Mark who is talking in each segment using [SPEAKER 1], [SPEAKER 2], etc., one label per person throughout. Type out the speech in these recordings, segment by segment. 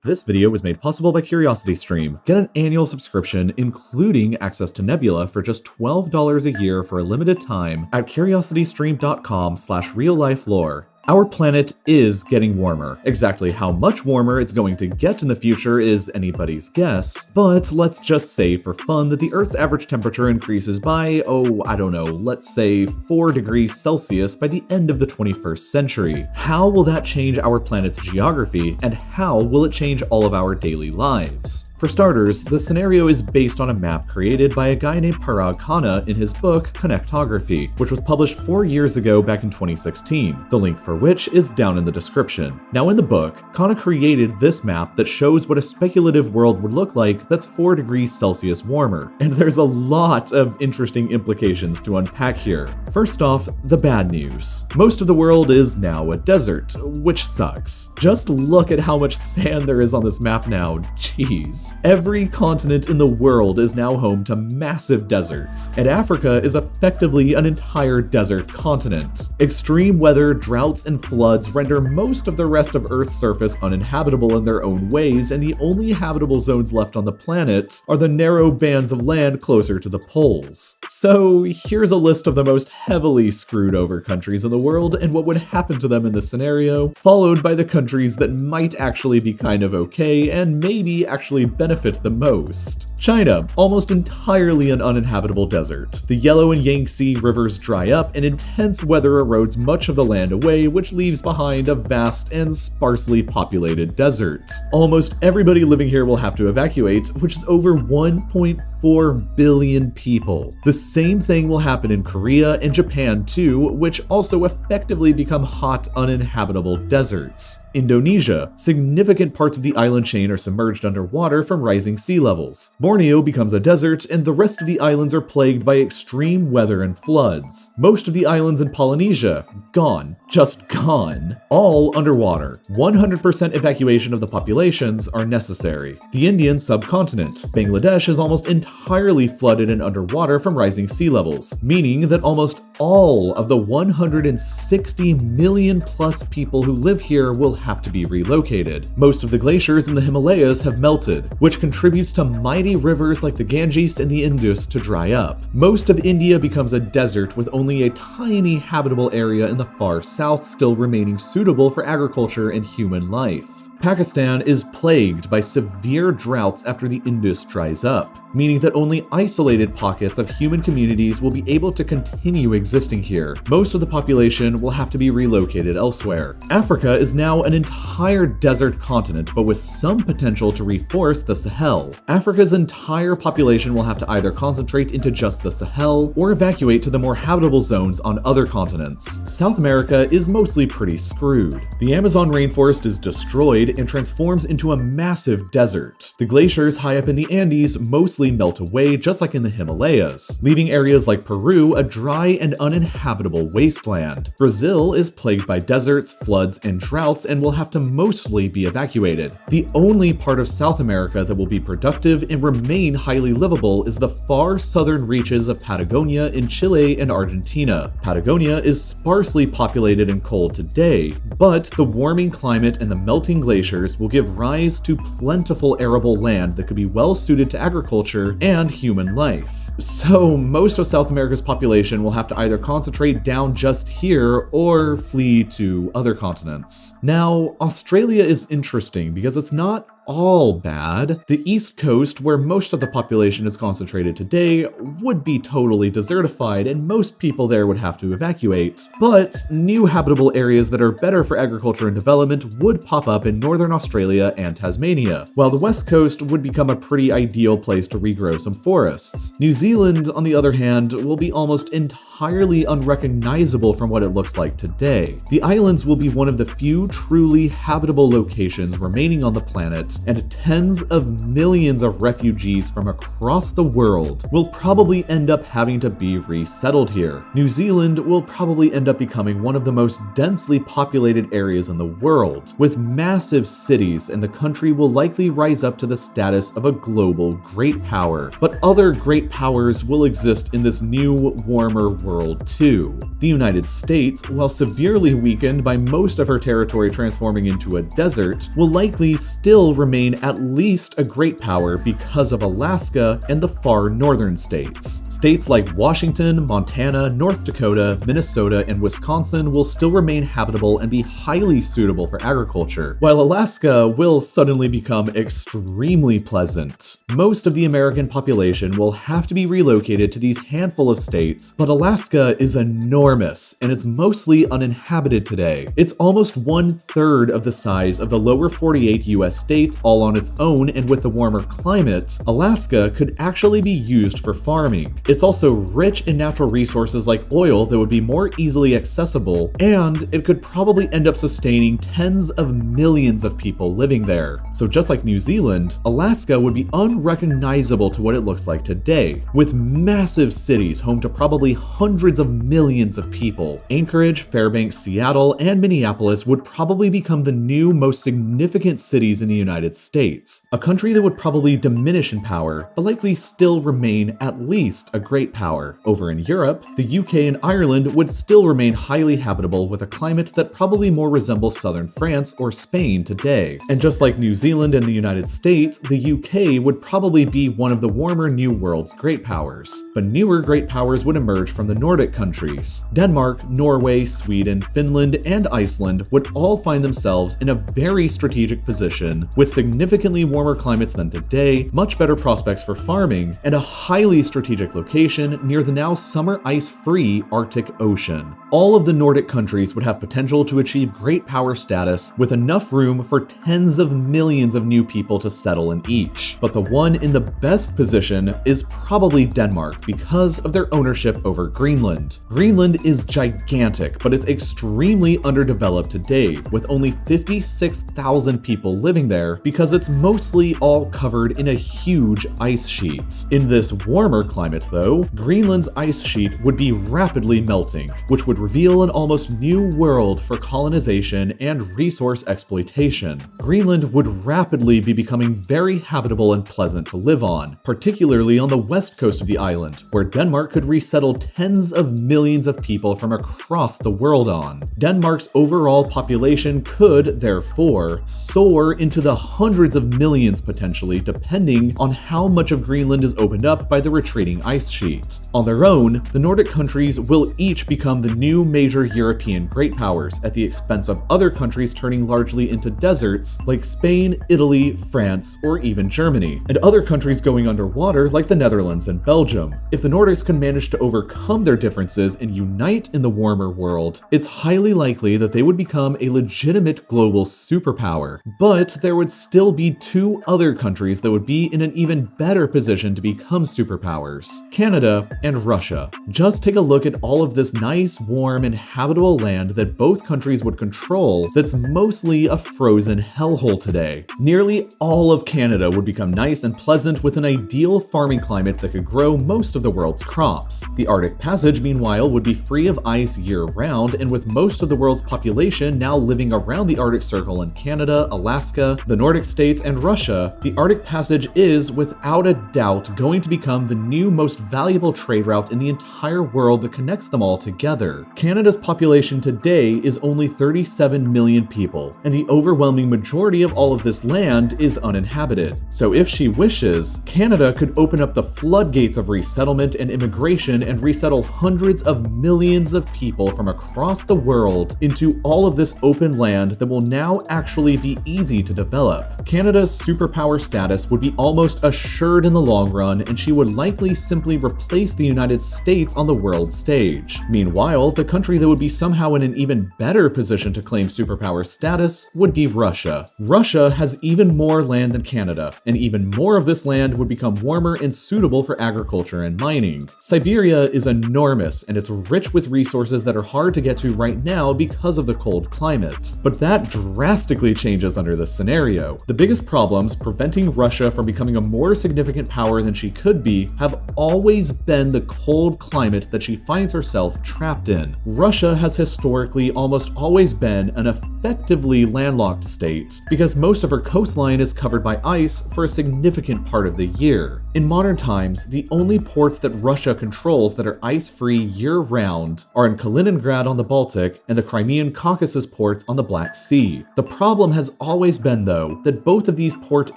[SPEAKER 1] This video was made possible by CuriosityStream. Get an annual subscription, including access to Nebula, for just $12 a year for a limited time at curiositystream.com/reallifelore. Our planet is getting warmer. Exactly how much warmer it's going to get in the future is anybody's guess, but let's just say for fun that the Earth's average temperature increases by, let's say 4 degrees Celsius by the end of the 21st century. How will that change our planet's geography, and how will it change all of our daily lives? For starters, the scenario is based on a map created by a guy named Parag Khanna in his book Connectography, which was published 4 years ago back in 2016, the link for which is down in the description. Now in the book, Khanna created this map that shows what a speculative world would look like that's 4 degrees Celsius warmer, and there's a lot of interesting implications to unpack here. First off, the bad news. Most of the world is now a desert, which sucks. Just look at how much sand there is on this map now, jeez. Every continent in the world is now home to massive deserts, and Africa is effectively an entire desert continent. Extreme weather, droughts, and floods render most of the rest of Earth's surface uninhabitable in their own ways, and the only habitable zones left on the planet are the narrow bands of land closer to the poles. So here's a list of the most heavily screwed over countries in the world and what would happen to them in this scenario, followed by the countries that might actually be kind of okay and maybe actually benefit the most. China, almost entirely an uninhabitable desert. The Yellow and Yangtze rivers dry up and intense weather erodes much of the land away, which leaves behind a vast and sparsely populated desert. Almost everybody living here will have to evacuate, which is over 1.4 billion people. The same thing will happen in Korea and Japan too, which also effectively become hot, uninhabitable deserts. Indonesia, significant parts of the island chain are submerged underwater from rising sea levels. Borneo becomes a desert, and the rest of the islands are plagued by extreme weather and floods. Most of the islands in Polynesia, gone. Just gone. All underwater. 100% evacuation of the populations are necessary. The Indian subcontinent. Bangladesh is almost entirely flooded and underwater from rising sea levels, meaning that almost all of the 160 million plus people who live here will have to be relocated. Most of the glaciers in the Himalayas have melted, which contributes to mighty rivers like the Ganges and the Indus to dry up. Most of India becomes a desert with only a tiny habitable area in the far south still remaining suitable for agriculture and human life. Pakistan is plagued by severe droughts after the Indus dries up, meaning that only isolated pockets of human communities will be able to continue existing here. Most of the population will have to be relocated elsewhere. Africa is now an entire desert continent, but with some potential to reforest the Sahel. Africa's entire population will have to either concentrate into just the Sahel or evacuate to the more habitable zones on other continents. South America is mostly pretty screwed. The Amazon rainforest is destroyed and transforms into a massive desert. The glaciers high up in the Andes mostly melt away, just like in the Himalayas, leaving areas like Peru a dry and uninhabitable wasteland. Brazil is plagued by deserts, floods, and droughts and will have to mostly be evacuated. The only part of South America that will be productive and remain highly livable is the far southern reaches of Patagonia in Chile and Argentina. Patagonia is sparsely populated and cold today, but the warming climate and the melting glaciers will give rise to plentiful arable land that could be well suited to agriculture and human life. So most of South America's population will have to either concentrate down just here or flee to other continents. Now, Australia is interesting because it's not all bad. The East Coast, where most of the population is concentrated today, would be totally desertified and most people there would have to evacuate. But new habitable areas that are better for agriculture and development would pop up in northern Australia and Tasmania, while the West Coast would become a pretty ideal place to regrow some forests. New Zealand, on the other hand, will be almost entirely unrecognizable from what it looks like today. The islands will be one of the few truly habitable locations remaining on the planet, and tens of millions of refugees from across the world will probably end up having to be resettled here. New Zealand will probably end up becoming one of the most densely populated areas in the world, with massive cities, and the country will likely rise up to the status of a global great power. But other great powers will exist in this new, warmer world too. The United States, while severely weakened by most of her territory transforming into a desert, will likely still remain at least a great power because of Alaska and the far northern states. States like Washington, Montana, North Dakota, Minnesota, and Wisconsin will still remain habitable and be highly suitable for agriculture, while Alaska will suddenly become extremely pleasant. Most of the American population will have to be relocated to these handful of states, but Alaska is enormous and it's mostly uninhabited today. It's almost 1/3 of the size of the lower 48 US states all on its own, and with the warmer climate, Alaska could actually be used for farming. It's also rich in natural resources like oil that would be more easily accessible, and it could probably end up sustaining tens of millions of people living there. So just like New Zealand, Alaska would be unrecognizable to what it looks like today, with massive cities home to probably hundreds of millions of people. Anchorage, Fairbanks, Seattle, and Minneapolis would probably become the new most significant cities in the United States, a country that would probably diminish in power, but likely still remain at least a great power. Over in Europe, the UK and Ireland would still remain highly habitable with a climate that probably more resembles southern France or Spain today. And just like New Zealand and the United States, the UK would probably be one of the warmer New World's great powers. But newer great powers would emerge from the Nordic countries. Denmark, Norway, Sweden, Finland, and Iceland would all find themselves in a very strategic position with significantly warmer climates than today, much better prospects for farming, and a highly strategic location near the now summer ice-free Arctic Ocean. All of the Nordic countries would have potential to achieve great power status with enough room for tens of millions of new people to settle in each. But the one in the best position is probably Denmark because of their ownership over Greenland. Greenland is gigantic, but it's extremely underdeveloped today, with only 56,000 people living there because it's mostly all covered in a huge ice sheet. In this warmer climate though, Greenland's ice sheet would be rapidly melting, which would reveal an almost new world for colonization and resource exploitation. Greenland would rapidly be becoming very habitable and pleasant to live on, particularly on the west coast of the island, where Denmark could resettle tens of millions of people from across the world on. Denmark's overall population could, therefore, soar into the hundreds of millions potentially, depending on how much of Greenland is opened up by the retreating ice sheet. On their own, the Nordic countries will each become the new major European great powers at the expense of other countries turning largely into deserts like Spain, Italy, France, or even Germany, and other countries going underwater like the Netherlands and Belgium. If the Nordics can manage to overcome their differences and unite in the warmer world, it's highly likely that they would become a legitimate global superpower. But there would still be two other countries that would be in an even better position to become superpowers: Canada and Russia. Just take a look at all of this nice, warm, and habitable land that both countries would control that's mostly a frozen hellhole today. Nearly all of Canada would become nice and pleasant with an ideal farming climate that could grow most of the world's crops. The Arctic Passage, meanwhile, would be free of ice year-round, and with most of the world's population now living around the Arctic Circle in Canada, Alaska, the Nordic states, and Russia, the Arctic Passage is, without a doubt, going to become the new most valuable trade route in the entire world that connects them all together. Canada's population today is only 37 million people, and the overwhelming majority of all of this land is uninhabited. So if she wishes, Canada could open up the floodgates of resettlement and immigration and resettle hundreds of millions of people from across the world into all of this open land that will now actually be easy to develop. Canada's superpower status would be almost assured in the long run, and she would likely simply replace the United States on the world stage. Meanwhile, the country that would be somehow in an even better position to claim superpower status would be Russia. Russia has even more land than Canada, and even more of this land would become warmer and suitable for agriculture and mining. Siberia is enormous, and it's rich with resources that are hard to get to right now because of the cold climate. But that drastically changes under this scenario. The biggest problems preventing Russia from becoming a more significant power than she could be have always been the cold climate that she finds herself trapped in. Russia has historically almost always been an effectively landlocked state because most of her coastline is covered by ice for a significant part of the year. In modern times, the only ports that Russia controls that are ice-free year-round are in Kaliningrad on the Baltic and the Crimean Caucasus ports on the Black Sea. The problem has always been, though, though, that both of these port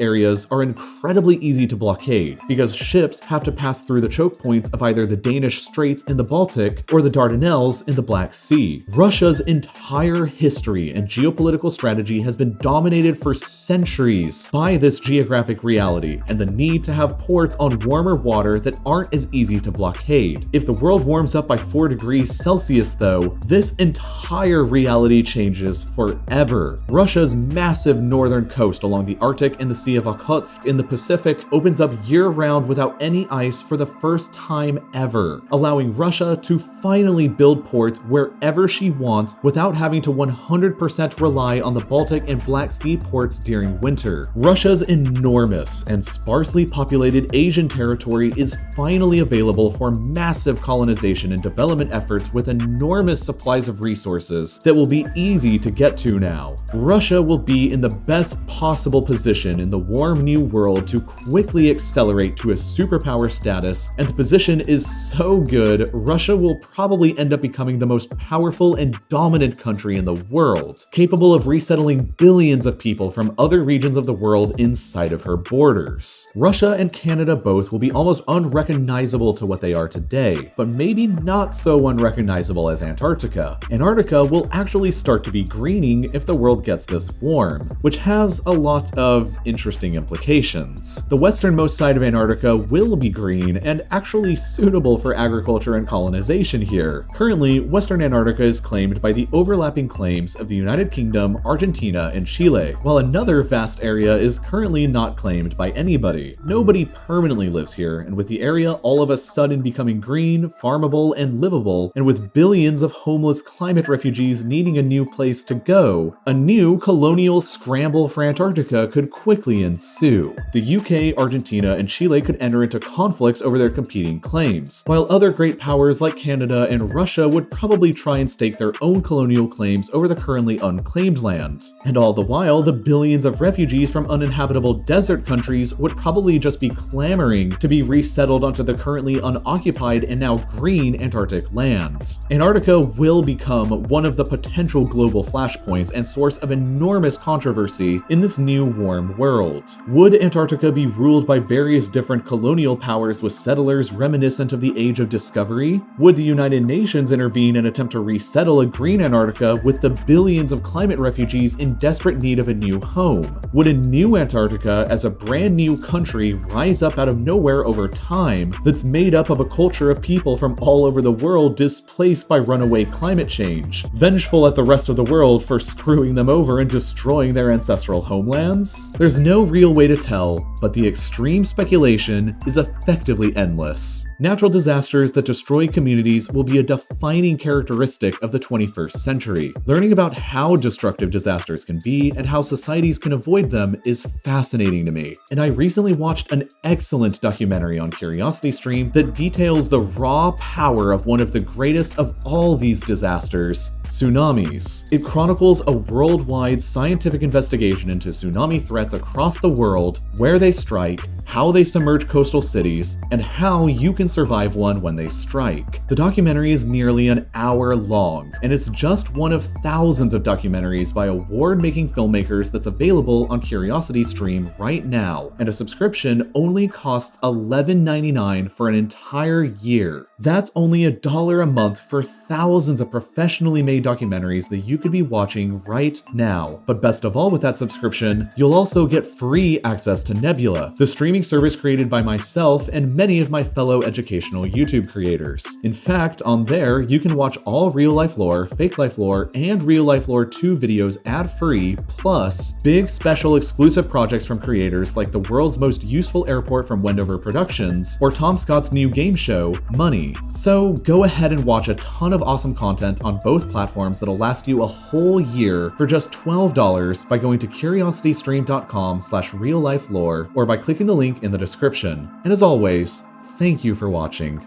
[SPEAKER 1] areas are incredibly easy to blockade, because ships have to pass through the choke points of either the Danish Straits in the Baltic or the Dardanelles in the Black Sea. Russia's entire history and geopolitical strategy has been dominated for centuries by this geographic reality and the need to have ports on warmer water that aren't as easy to blockade. If the world warms up by 4 degrees Celsius though, this entire reality changes forever. Russia's massive northern coast along the Arctic and the Sea of Okhotsk in the Pacific opens up year-round without any ice for the first time ever, allowing Russia to finally build ports wherever she wants without having to 100% rely on the Baltic and Black Sea ports during winter. Russia's enormous and sparsely populated Asian territory is finally available for massive colonization and development efforts with enormous supplies of resources that will be easy to get to now. Russia will be in the best possible position in the warm new world to quickly accelerate to a superpower status, and the position is so good, Russia will probably end up becoming the most powerful and dominant country in the world, capable of resettling billions of people from other regions of the world inside of her borders. Russia and Canada both will be almost unrecognizable to what they are today, but maybe not so unrecognizable as Antarctica. Antarctica will actually start to be greening if the world gets this warm, which has a lot of interesting implications. The westernmost side of Antarctica will be green and actually suitable for agriculture and colonization here. Currently, Western Antarctica is claimed by the overlapping claims of the United Kingdom, Argentina, and Chile, while another vast area is currently not claimed by anybody. Nobody permanently lives here, and with the area all of a sudden becoming green, farmable, and livable, and with billions of homeless climate refugees needing a new place to go, a new colonial scramble for Antarctica could quickly ensue. The UK, Argentina, and Chile could enter into conflicts over their competing claims, while other great powers like Canada and Russia would probably try and stake their own colonial claims over the currently unclaimed land. And all the while, the billions of refugees from uninhabitable desert countries would probably just be clamoring to be resettled onto the currently unoccupied and now green Antarctic land. Antarctica will become one of the potential global flashpoints and source of enormous controversy in this new warm world. Would Antarctica be ruled by various different colonial powers with settlers reminiscent of the Age of Discovery? Would the United Nations intervene and attempt to resettle a green Antarctica with the billions of climate refugees in desperate need of a new home? Would a new Antarctica as a brand new country rise up out of nowhere over time that's made up of a culture of people from all over the world displaced by runaway climate change, vengeful at the rest of the world for screwing them over and destroying their ancestral homelands? There's no real way to tell, but the extreme speculation is effectively endless. Natural disasters that destroy communities will be a defining characteristic of the 21st century. Learning about how destructive disasters can be and how societies can avoid them is fascinating to me, and I recently watched an excellent documentary on CuriosityStream that details the raw power of one of the greatest of all these disasters, tsunamis. It chronicles a worldwide scientific investigation into tsunami threats across the world, where they strike, how they submerge coastal cities, and how you can survive one when they strike. The documentary is nearly an hour long, and it's just one of thousands of documentaries by award-making filmmakers that's available on CuriosityStream right now, and a subscription only costs $11.99 for an entire year. That's only $1 a month for thousands of professionally made documentaries that you could be watching right now. But best of all, with that subscription, you'll also get free access to Nebula, the streaming service created by myself and many of my fellow educational YouTube creators. In fact, on there, you can watch all real-life lore, fake life lore, and real-life lore 2 videos ad-free, plus big special exclusive projects from creators like the world's most useful airport from Wendover Productions, or Tom Scott's new game show, Money. So go ahead and watch a ton of awesome content on both platforms that'll last you a whole year for just $12 by going to curiositystream.com/reallifelore or by clicking the link in the description. And as always, thank you for watching.